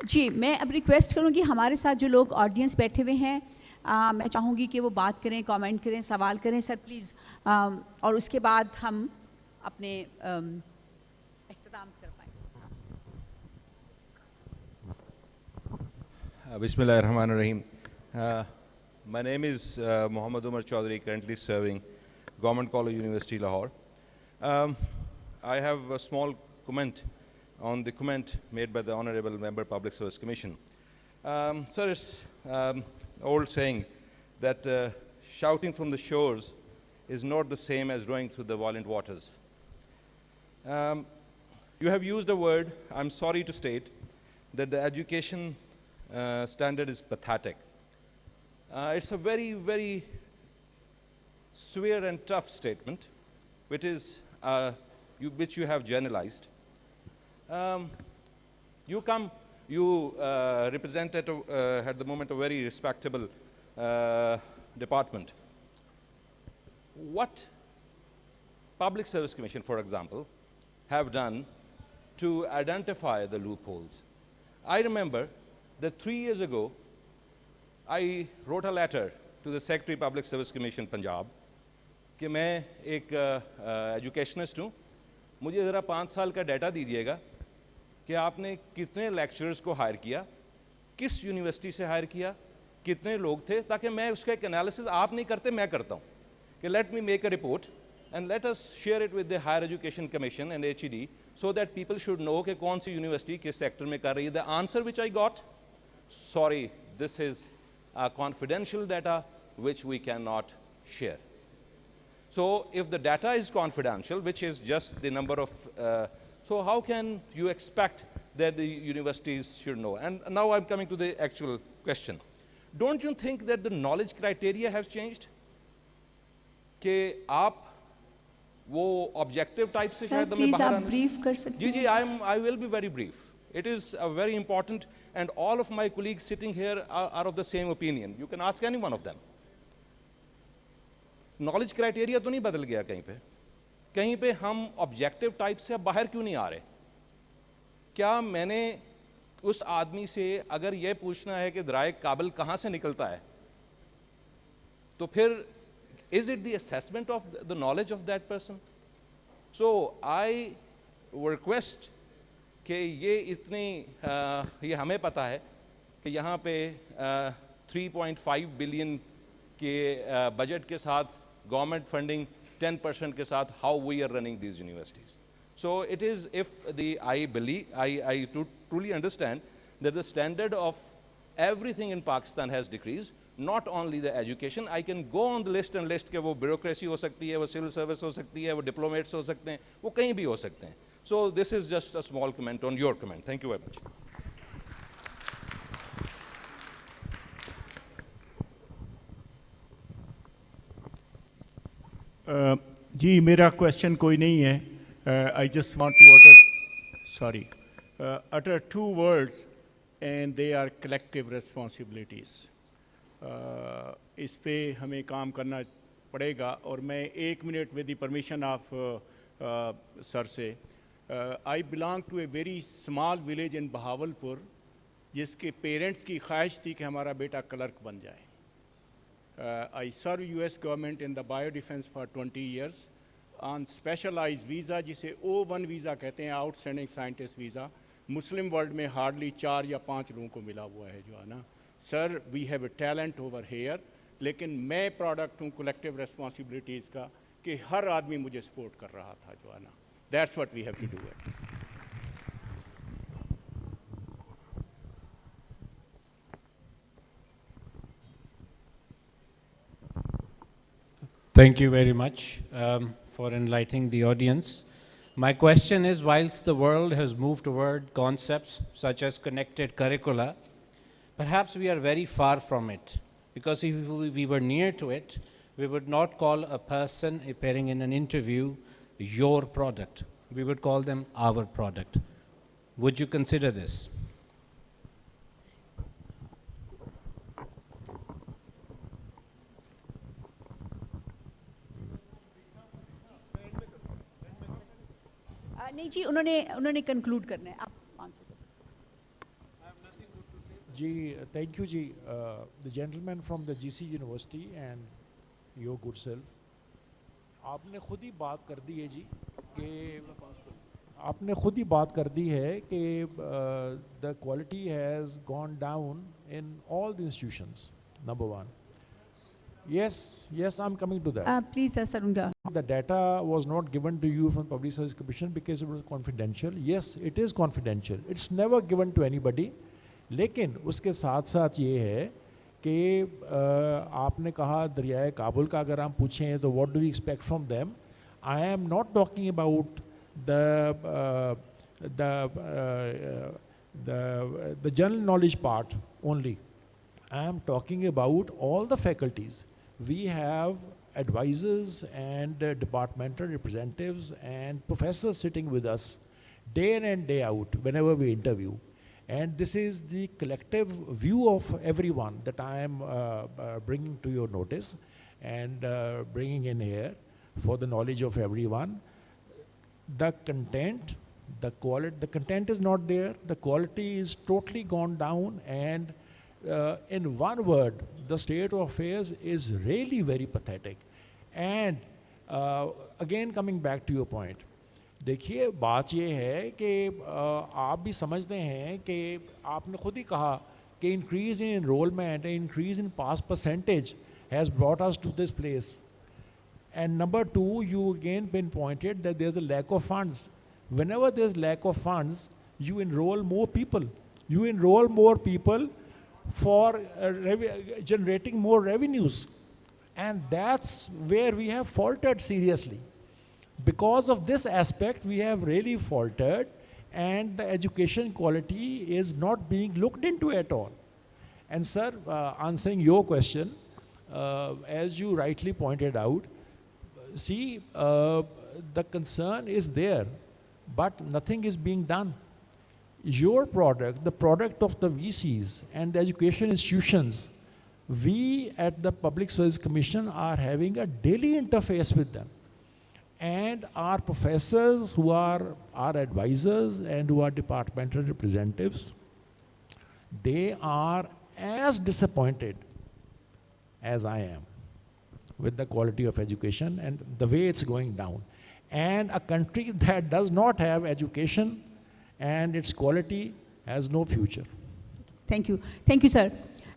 जी, मैं अब रिक्वेस्ट करूँगी हमारे साथ जो लोग ऑडियंस बैठे हुए हैं, मैं चाहूँगी कि वो बात करें, कमेंट करें, सवाल करें सर प्लीज़, और उसके बाद हम अपने इख्तिताम कर पाएँ। Bismillahirrahmanirrahim. My name is Muhammad Umar Chaudhary, currently serving Government College University, Lahore. I have a small comment on the comment made by the Honorable Member Public Service Commission. Sir, it's old saying that shouting from the shores is not the same as rowing through the violent waters. You have used a word, I'm sorry to state, that the education standard is pathetic. It's a very, very severe and tough statement, which you have generalized. You represent at the moment a very respectable department. What Public Service Commission, for example, have done to identify the loopholes? I remember that 3 years ago, I wrote a letter to the Secretary Public Service Commission Punjab कि मैं एक educationist हूँ, मुझे ज़रा 5 साल का data दीजिएगा कि आपने कितने लेक्चरर्स को हायर किया, किस यूनिवर्सिटी से हायर किया, कितने लोग थे, ताकि मैं उसका एक एनालिसिस आप नहीं करते मैं करता हूँ कि let me make a report and let us share it with the Higher Education Commission and HED so that people should know कि कौन सी यूनिवर्सिटी किस सेक्टर में कर रही है. The answer which I got, sorry, this is confidential data which we cannot share. So if the data is confidential, which is just the number of, so how can you expect that the universities should know? And now I'm coming to the actual question. Don't you think that the knowledge criteria has changed? कि आप वो objective type से शायद हमें बाहर आना, brief कर सकते हैं? जी I will be very brief. It is very important, and all of my colleagues sitting here are of the same opinion. You can ask any one of them. Knowledge criteria तो नहीं बदल गया कहीं पे हम ऑब्जेक्टिव टाइप से अब बाहर क्यों नहीं आ रहे? क्या मैंने उस आदमी से अगर यह पूछना है कि दराए काबिल कहाँ से निकलता है, तो फिर is it the assessment of the knowledge of that person? So I request कि ये हमें पता है कि यहाँ पे 3.5 बिलियन के बजट के साथ गवर्नमेंट फंडिंग 10% के साथ how we are running these universities. So it is, if I truly understand that the standard of everything in Pakistan has decreased, not only the education. I can go on the list and list कि वो bureaucracy हो सकती है, वो civil service हो सकती है, वो diplomats हो सकते हैं, वो कहीं भी हो सकते हैं. So this is just a small comment on your comment. Thank you very much. जी मेरा क्वेश्चन कोई नहीं है. I just want to utter 2 words and they are collective responsibilities. इस पे हमें काम करना पड़ेगा और मैं 1 minute with the permission of sir से. I belong to a very small village in Bahawalpur जिसके पेरेंट्स की ख्वाहिश थी कि हमारा बेटा क्लर्क बन जाए. I serve US government in the bio defence for 20 years on specialize visa जिसे O1 वीज़ा कहते हैं, outstanding scientist visa. Muslim world में हार्डली 4 या 5 लोगों को मिला हुआ है जो है ना. Sir we have a talent over here, लेकिन मैं प्रोडक्ट हूँ कलेक्टिव रिस्पॉन्सिबिलिटीज़ का कि हर आदमी मुझे सपोर्ट कर रहा था जो है ना. That's what we have to do it. Thank you very much for enlightening the audience. My question is, whilst the world has moved toward concepts such as connected curricula, perhaps we are very far from it, because if we were near to it, we would not call a person appearing in an interview your product. We would call them our product. Would you consider this? नहीं जी, उन्होंने conclude करना है. आप answer करें. Ji, thank you, Ji. The gentleman from the GC University and your good self. आपने खुद ही बात कर दी है जी कि the quality has gone down in all the institutions. Number one. Yes, I'm coming to that. Please, Sarunga. The data was not given to you from Public Service Commission because it was confidential. Yes, it is confidential. It's never given to anybody. लेकिन उसके साथ साथ ये है कि आपने कहा दरियाए काबुल का अगर हम पूछें तो what do we expect from them? I am not talking about the general knowledge part only. I am talking about all the faculties. We have advisors and departmental representatives and professors sitting with us day in and day out whenever we interview. And this is the collective view of everyone that I am bringing to your notice and bringing in here for the knowledge of everyone. The content, the content is not there. The quality is totally gone down, and in one word, the state of affairs is really very pathetic. And again, coming back to your point, देखिए बात ये है कि आप भी समझते हैं कि आपने खुद ही कहा कि increase in enrollment, increase in pass percentage has brought us to this place. And number two, you again pinpointed that there's a lack of funds. Whenever there's lack of funds, you enroll more people. You enroll more people for generating more revenues. And that's where we have faltered seriously. Because of this aspect, we have really faltered, and the education quality is not being looked into at all. And sir, answering your question, as you rightly pointed out, see, the concern is there, but nothing is being done. Your product, the product of the VCs and the education institutions, we at the Public Service Commission are having a daily interface with them. And our professors who are our advisors and who are departmental representatives, they are as disappointed as I am with the quality of education and the way it's going down. And a country that does not have education and its quality has no future. Thank you, sir.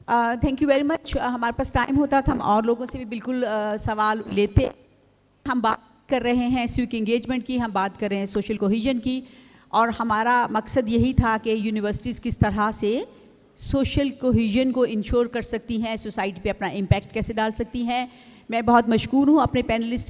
Thank you very much. हमारे पास time होता था हम और लोगों से भी बिल्कुल सवाल लेते. हम बात कर रहे हैं सिविक एंगेजमेंट की, हम बात कर रहे हैं सोशल कोहिजन की, और हमारा मकसद यही था कि यूनिवर्सिटीज़ किस तरह से सोशल कोहिजन को इंश्योर कर सकती हैं, सोसाइटी पे अपना इम्पैक्ट कैसे डाल सकती हैं. मैं बहुत मशकूर हूँ अपने पैनलिस्ट